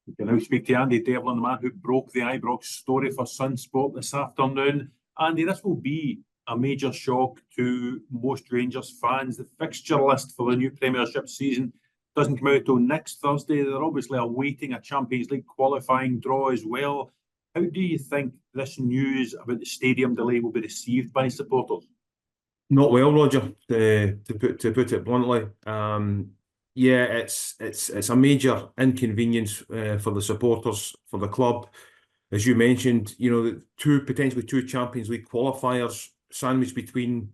We can now speak to Andy Devlin, the man who broke the Ibrox story for Sunsport this afternoon. Andy, this will be a major shock to most Rangers fans. The fixture list for the new Premiership season doesn't come out until next Thursday. They're obviously awaiting a Champions League qualifying draw as well. How do you think this news about the stadium delay will be received by supporters? Not well, Roger, to put it bluntly. Yeah, it's a major inconvenience for the supporters, for the club. As you mentioned, you know, potentially two Champions League qualifiers sandwiched between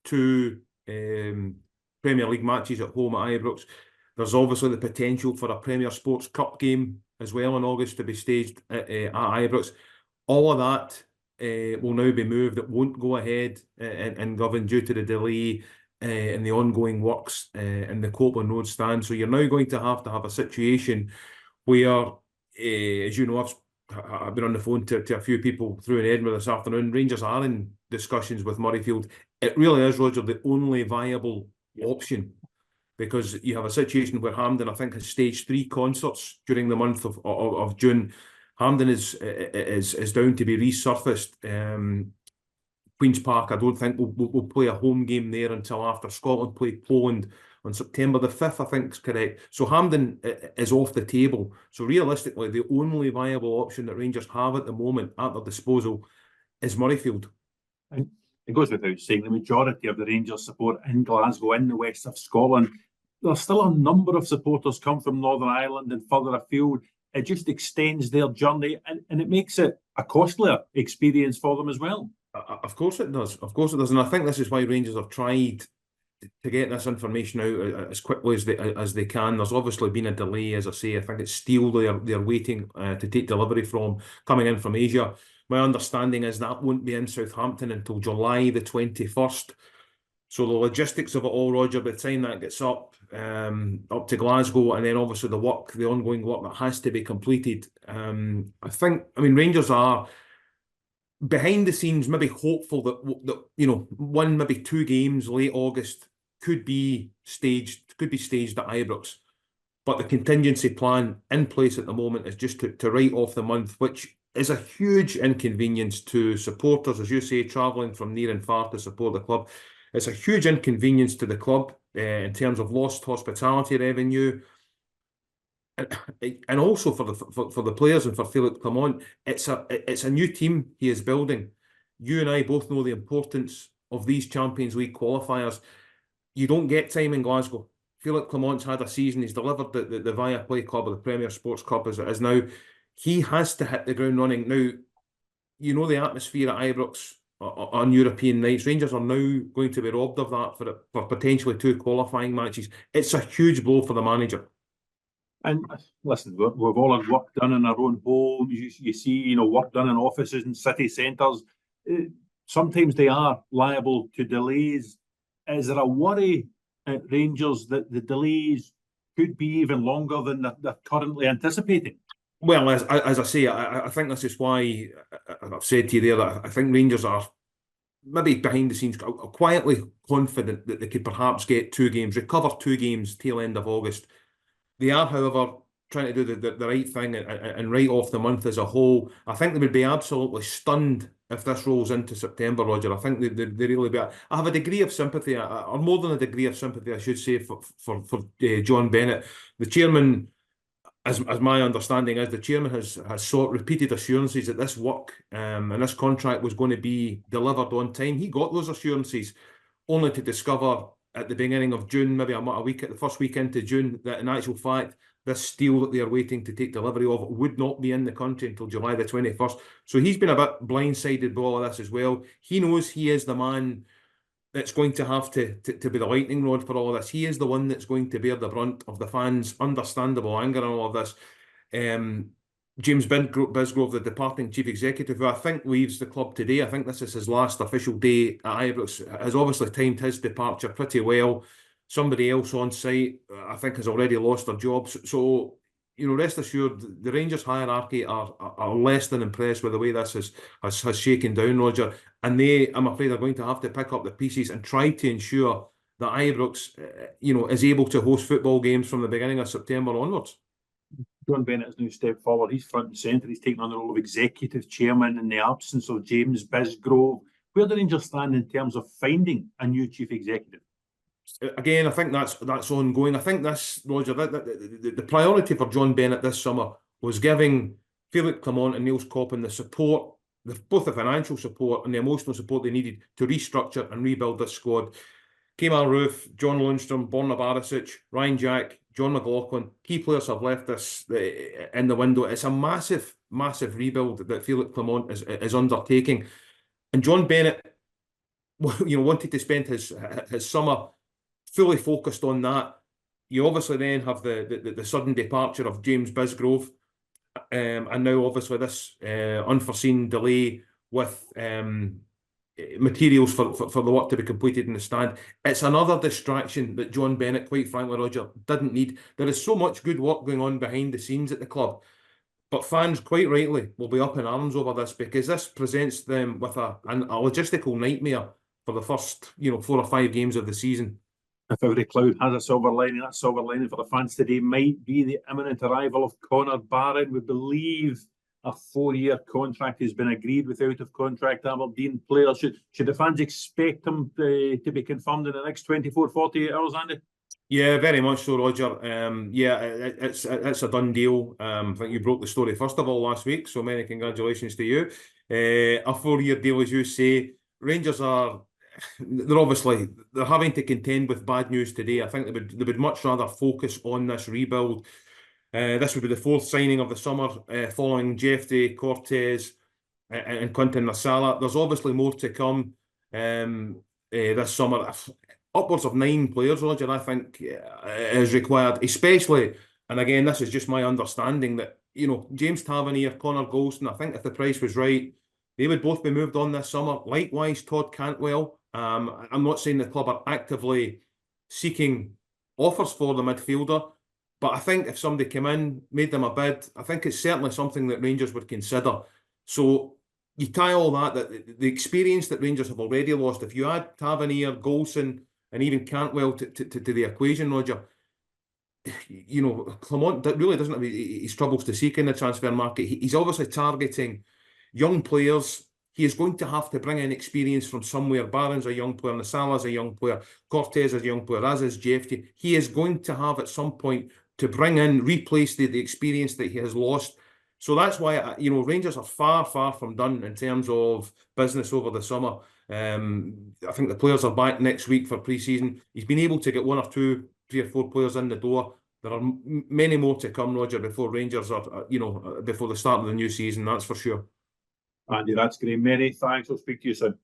two Premier League matches at home at Ibrox. There's obviously the potential for a Premier Sports Cup game as well in August to be staged at Ibrox. All of that will now be moved. It won't go ahead in Govan due to the delay in the ongoing works in the Copland Road Stand. So you're now going to have a situation where, as you know, I've been on the phone to a few people through in Edinburgh this afternoon. Rangers are in discussions with Murrayfield. It really is, Roger, the only viable option, because you have a situation where Hampden, I think, has staged 3 concerts during the month of June. Hampden is down to be resurfaced. Queen's Park, I don't think we'll play a home game there until after Scotland play Poland on September the 5th, I think is correct. So Hampden is off the table. So realistically, the only viable option that Rangers have at the moment at their disposal is Murrayfield. And it goes without saying, the majority of the Rangers support in Glasgow, in the west of Scotland. There's still a number of supporters come from Northern Ireland and further afield. It just extends their journey and it makes it a costlier experience for them as well. Of course it does. Of course it does. And I think this is why Rangers have tried to get this information out as quickly as they can. There's obviously been a delay, as I say. I think it's steel they're waiting to take delivery from, coming in from Asia. My understanding is that won't be in Southampton until July the 21st. So the logistics of it all, Roger, by the time that gets up to Glasgow, and then obviously the ongoing work that has to be completed. Rangers are behind the scenes, maybe hopeful that you know, maybe 2 games late August could be staged at Ibrox, but the contingency plan in place at the moment is just to write off the month, which is a huge inconvenience to supporters, as you say, travelling from near and far to support the club. It's a huge inconvenience to the club in terms of lost hospitality revenue. And also for the players and for Philippe Clement, it's a new team he is building. You and I both know the importance of these Champions League qualifiers. You don't get time in Glasgow. Philippe Clement's had a season. He's delivered the Viaplay Club or the Premier Sports Cup as it is now. He has to hit the ground running. Now, you know the atmosphere at Ibrox on European nights. Rangers are now going to be robbed of that for potentially 2 qualifying matches. It's a huge blow for the manager. And listen, we've all had work done in our own homes. You see, you know, work done in offices and city centres. Sometimes they are liable to delays. Is there a worry at Rangers that the delays could be even longer than they're currently anticipating? Well, as I say, I think this is why I've said to you there that I think Rangers are maybe behind the scenes quietly confident that they could perhaps get 2 games, recover 2 games tail end of August. They are, however, trying to do the right thing and write off the month as a whole. I think they would be absolutely stunned if this rolls into September, Roger. I think they really be. I have a degree of sympathy, or more than a degree of sympathy, I should say, for John Bennett. The chairman, as my understanding is, the chairman has sought repeated assurances that this work and this contract was going to be delivered on time. He got those assurances, only to discover at the beginning of June, maybe the first week into June, that in actual fact, this steel that they are waiting to take delivery of would not be in the country until July the 21st. So he's been a bit blindsided by all of this as well. He knows he is the man that's going to have to be the lightning rod for all of this. He is the one that's going to bear the brunt of the fans' understandable anger and all of this. James Bisgrove, the departing chief executive, who I think leaves the club today, I think this is his last official day at Ibrox, has obviously timed his departure pretty well. Somebody else on site, I think, has already lost their jobs. So, you know, rest assured, the Rangers hierarchy are less than impressed with the way this has shaken down, Roger. And they, I'm afraid, are going to have to pick up the pieces and try to ensure that Ibrox, is able to host football games from the beginning of September onwards. John Bennett has now stepped forward. He's front and centre. He's taken on the role of executive chairman in the absence of James Bisgrove. Where do Rangers stand in terms of finding a new chief executive? Again, I think that's ongoing. I think this, Roger, the priority for John Bennett this summer was giving Philip Clement and Niels Copland the support, both the financial support and the emotional support they needed to restructure and rebuild this squad. Kemal Roof, John Lundstrom, Borna Barisic, Ryan Jack, John McLaughlin, key players have left this in the window. It's a massive, massive rebuild that Philip Clement is undertaking. And John Bennett, wanted to spend his summer fully focused on that. You obviously then have the sudden departure of James Bisgrove, and now obviously this unforeseen delay with materials for the work to be completed in the stand. It's another distraction that John Bennett, quite frankly, Roger, didn't need. There is so much good work going on behind the scenes at the club, but fans, quite rightly, will be up in arms over this because this presents them with a logistical nightmare for the first 4 or 5 games of the season. If every cloud has a silver lining, that silver lining for the fans today might be the imminent arrival of Connor Barron. We believe a 4-year contract has been agreed with out of contract Aberdeen players. Should the fans expect him to be confirmed in the next 24, 48 hours, Andy? Yeah, very much so, Roger. It's a done deal. I think you broke the story first of all last week, so many congratulations to you. A 4-year deal, as you say. Rangers they're having to contend with bad news today. I think they would much rather focus on this rebuild. This would be the 4th signing of the summer, following Jeffrey, Cortez, and Quinton Nasala. There's obviously more to come this summer. Upwards of 9 players, Roger, I think is required, especially, and again, this is just my understanding, that James Tavernier, Connor Golston, I think if the price was right, they would both be moved on this summer. Likewise, Todd Cantwell. I'm not saying the club are actively seeking offers for the midfielder, but I think if somebody came in, made them a bid, I think it's certainly something that Rangers would consider. So you tie all that the experience that Rangers have already lost, if you add Tavernier, Golson, and even Cantwell to the equation, Roger, Clement really doesn't have his troubles to seek in the transfer market. He's obviously targeting young players. He is going to have to bring in experience from somewhere. Barron's a young player, Nasala's a young player, Cortez is a young player, as is Jeffrey. He is going to have at some point to replace the experience that he has lost. So that's why, Rangers are far, far from done in terms of business over the summer. I think the players are back next week for pre-season. He's been able to get 1 or 2, 3 or 4 players in the door. There are many more to come, Roger, before Rangers are, before the start of the new season, that's for sure. Andy, that's great. Many thanks. I'll speak to you soon.